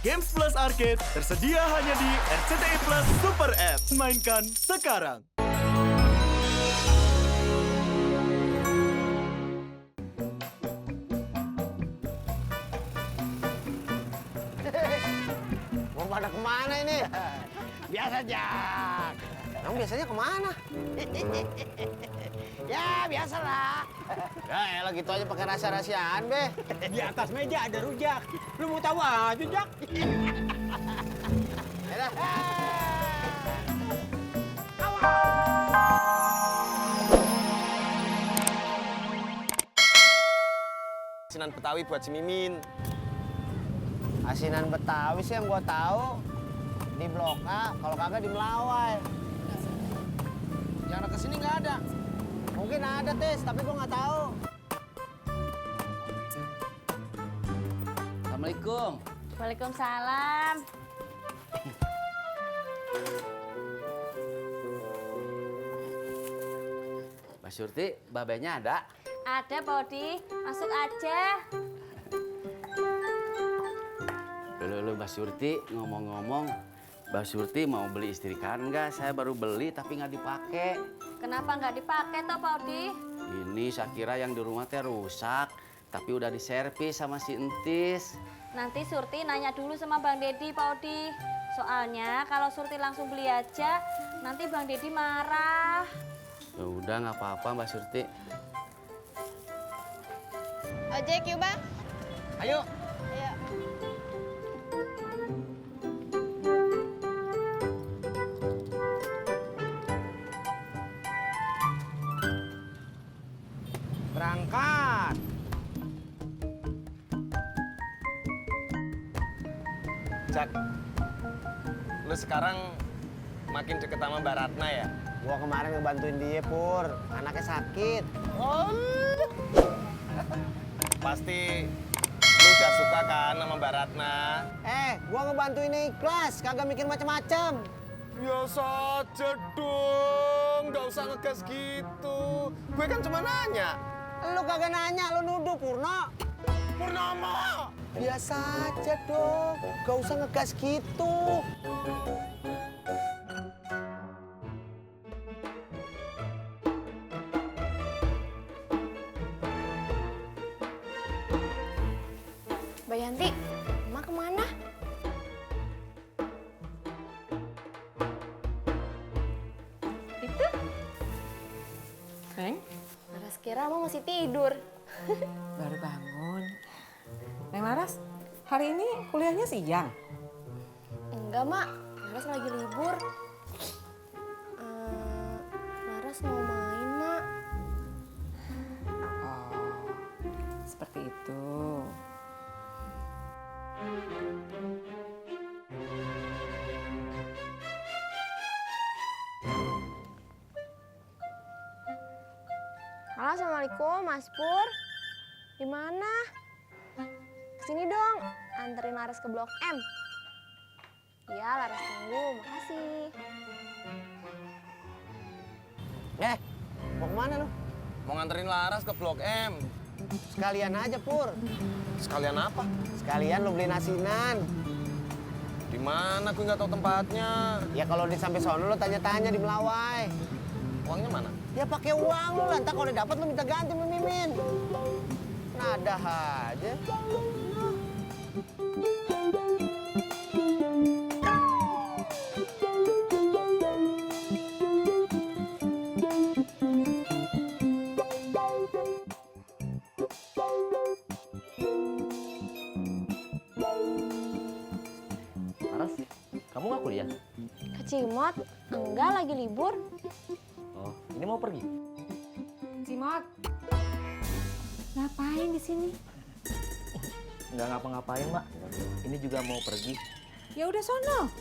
Games Plus Arcade tersedia hanya di RCTI Plus Super App. Mainkan sekarang. Mau pada kemana ini? Biasa, Jak. Emang biasanya kemana? Ya, biasalah. Ya elah gitu aja pakai rahasia-rahasiaan, be. Di atas meja ada rujak. Lu mau tahu aja, Jak? Yalah. Asinan Betawi buat si Mimin. Asinan Betawi sih yang gua tahu di Blok A, kalau kagak di Melawai. Yang anak kesini nggak ada. Mungkin ada, Tis, tapi gua nggak tahu. Assalamualaikum. Waalaikumsalam. Mbak Surti, babenya ada? Ada, Pak Odi. Masuk aja. Loh, Mbak Surti, ngomong-ngomong, Mbak Surti mau beli istrikan nggak? Saya baru beli tapi nggak dipakai. Kenapa nggak dipakai toh, Pak Odi? Ini saya kira yang di rumah teh rusak, tapi udah diservis sama si Entis. Nanti Surti nanya dulu sama Bang Dedi, Pak Odi. Soalnya kalau Surti langsung beli aja, nanti Bang Dedi marah. Ya udah nggak apa-apa Mbak Surti. Ojek yuk, Bang. Ayo. Ayo. Berangkat. Jak, lu sekarang makin deket sama Mbak Ratna ya? Gua kemarin ngebantuin dia, Pur. Anaknya sakit. Pasti lu udah suka kan sama Mbak Ratna? Gua ngebantuin ikhlas, kagak mikir macam-macam. Biasa aja dong, nggak usah ngegas gitu. Gue kan cuma nanya. Lu kagak nanya, lu nuduh, Purno. Purnama! Biasa aja dong, gak usah ngegas gitu. Mbak Yanti, Emak kemana? Itu? Neng, Laras kira Emak masih tidur. baru bangun. Neng Laras, hari ini kuliahnya siang? Enggak, Mak. Laras lagi libur. Laras mau main, Mak. Oh, seperti itu. Halo, Assalamualaikum, Mas Pur. Di mana? Kesini dong, anterin Laras ke Blok M. Iya, Laras tunggu, makasih. Mau kemana lu? Mau nganterin Laras ke Blok M. Sekalian aja, Pur. Sekalian apa? Sekalian lu beliin asinan. Di mana? Gue nggak tahu tempatnya. Ya kalau di sampai sono lu tanya-tanya di Melawai. Uangnya mana? Ya pakai uang lu lah, ntar kalau udah dapet lu minta ganti sama Mimin. Nada aja. Laras, kamu nggak kuliah? Ke Cimot? Enggak, lagi libur. Oh, ini mau pergi? Cimot, ngapain di sini? Nggak ngapa-ngapain, Mak. Ini juga mau pergi. Ya udah sono.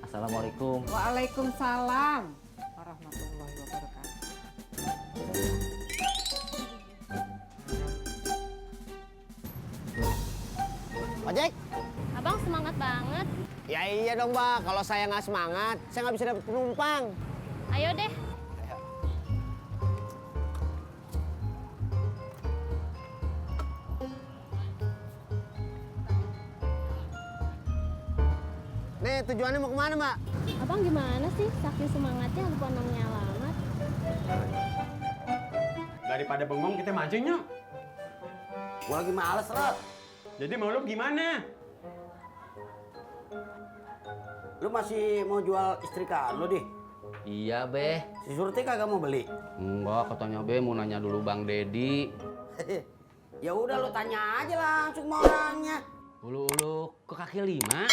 Assalamualaikum. Waalaikumsalam warahmatullahi wabarakatuh. Ojek? Abang semangat banget. Ya iya dong, Mbak. Kalau saya nggak semangat, saya nggak bisa dapet penumpang. Ayo deh. Nih, tujuannya mau kemana, Mak? Abang gimana sih? Saking semangatnya lupa namanya alamat. Daripada bengong kita maju nyok. Gua lagi males, Rod. Jadi mau lu gimana? Lu masih mau jual istrika lu, Di? Iya, Be. Si Surti kagak mau beli? Enggak, katanya Be mau nanya dulu Bang Dedi. Ya udah lu tanya aja langsung sama orangnya. Ulu-ulu ke kaki 5.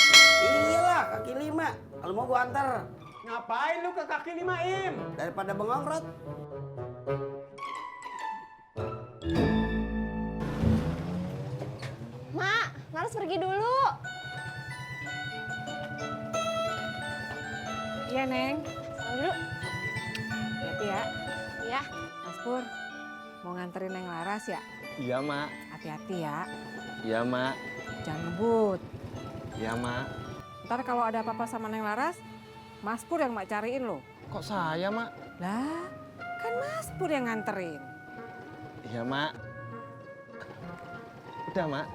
Iyalah, kaki 5. Kalau mau gua anter. Ngapain lu ke kaki 5, Im? Daripada bengong, Rod. Mak, Laras pergi dulu. Iya, Neng. Salam dulu. Hati-hati ya. Iya. Mas Pur, mau nganterin Neng Laras ya? Iya, Mak. Hati-hati ya. Iya, Mak. Jangan ngebut. Iya, Mak. Ntar kalau ada apa-apa sama Neng Laras, Mas Pur yang Mak cariin loh. Kok saya, Mak? Lah, kan Mas Pur yang nganterin. Iya, Mak. Udah, Mak.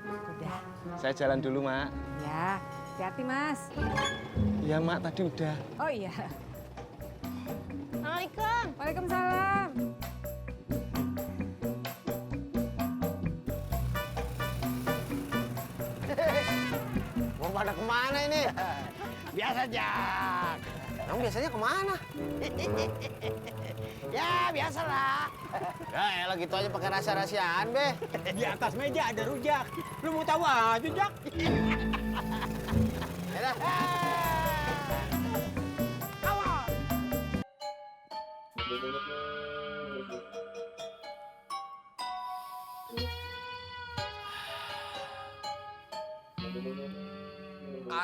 Udah. Saya jalan dulu, Mak. Ya, hati-hati Mas. Iya, Mak. Tadi udah. Oh iya. Assalamualaikum. Waalaikumsalam. Mau pada kemana ini? Biasa, Jak. Kamu biasanya kemana? Ya, biasalah. Ya, elah gitu aja pakai rahasia-rahasiaan, Be. Di atas meja ada rujak. Lu mau tahu aja, Jak? Yalah.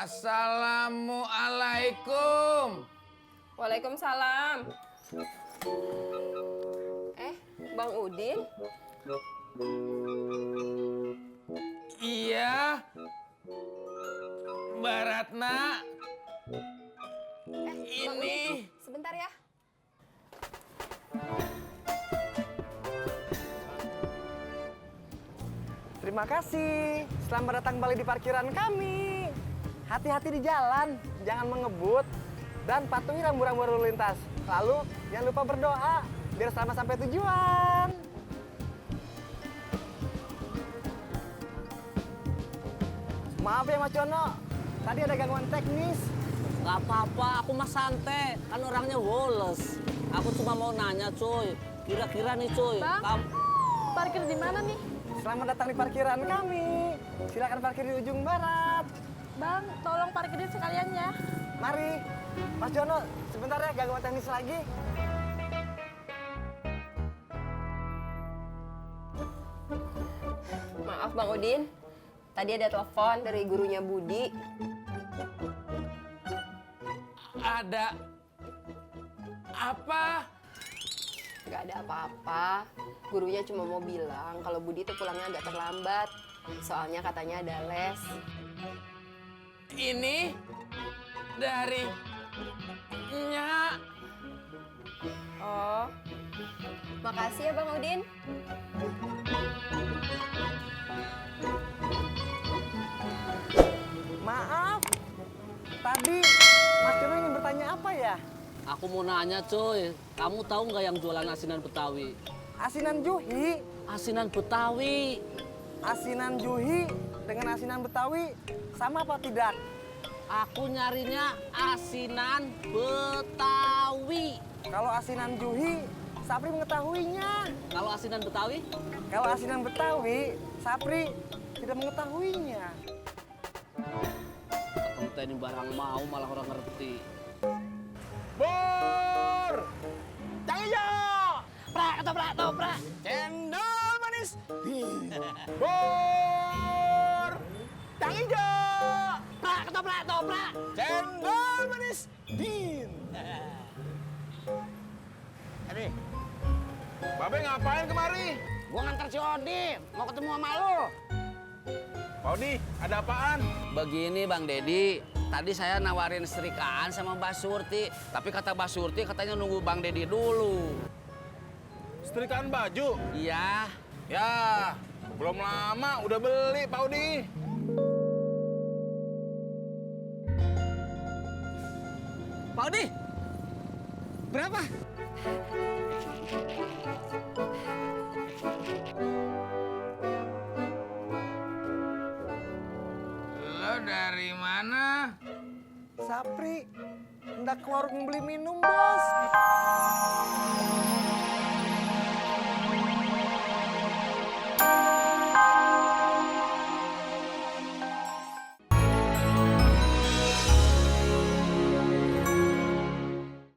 Assalamualaikum. Waalaikumsalam. Bang Udin? Iya. Mbak Ratna. Ini. Sebentar ya. Terima kasih. Selamat datang kembali di parkiran kami. Hati-hati di jalan, jangan mengebut, dan patuhi rambu-rambu lalu lintas. Lalu, jangan lupa berdoa, biar selamat sampai tujuan. Maaf ya Mas Jono, tadi ada gangguan teknis. Gak apa-apa, aku mah santai, kan orangnya woles. Aku cuma mau nanya cuy, kira-kira nih cuy, Bang, parkir di mana nih? Selamat datang di parkiran kami. Silakan parkir di ujung barat. Bang, tolong parkirin sekalian ya. Mari, Mas Jono, sebentar ya gangguan teknis lagi. Maaf Bang Udin, tadi ada telepon dari gurunya Budi. Ada apa? Gak ada apa-apa, gurunya cuma mau bilang kalau Budi tuh pulangnya agak terlambat. Soalnya katanya ada les. Ini dari Nya. Oh, makasih ya Bang Udin. Maaf, tadi Mas Jono ingin bertanya apa ya? aku mau nanya cuy, kamu tahu nggak yang jualan asinan Betawi? Asinan Juhi. Asinan Betawi. Asinan Juhi dengan asinan Betawi sama apa tidak? Aku nyarinya asinan Betawi. Kalau asinan Juhi, Sapri mengetahuinya. Kalau asinan Betawi? Kalau asinan Betawi, Sapri tidak mengetahuinya. Kamu ini barang mau malah orang ngerti. Bor! Cang hijau! Prak, ketoprak. Cendol manis! Bor! Cang hijau! Prak, ketoprak. Cendol manis! Din! Adi, Babe ngapain kemari? gua nganter si Odi, mau ketemu sama lu. Pak Odi, ada apaan? Begini Bang Dedi, tadi saya nawarin setrikaan sama Mbak Surti. Tapi kata Mbak Surti katanya nunggu Bang Dedi dulu. Setrikaan baju? Iya. Ya, belum lama udah beli Pak Odi. Odi, berapa? Lo dari mana? Sapri, hendak ke warung beli minum, Bos.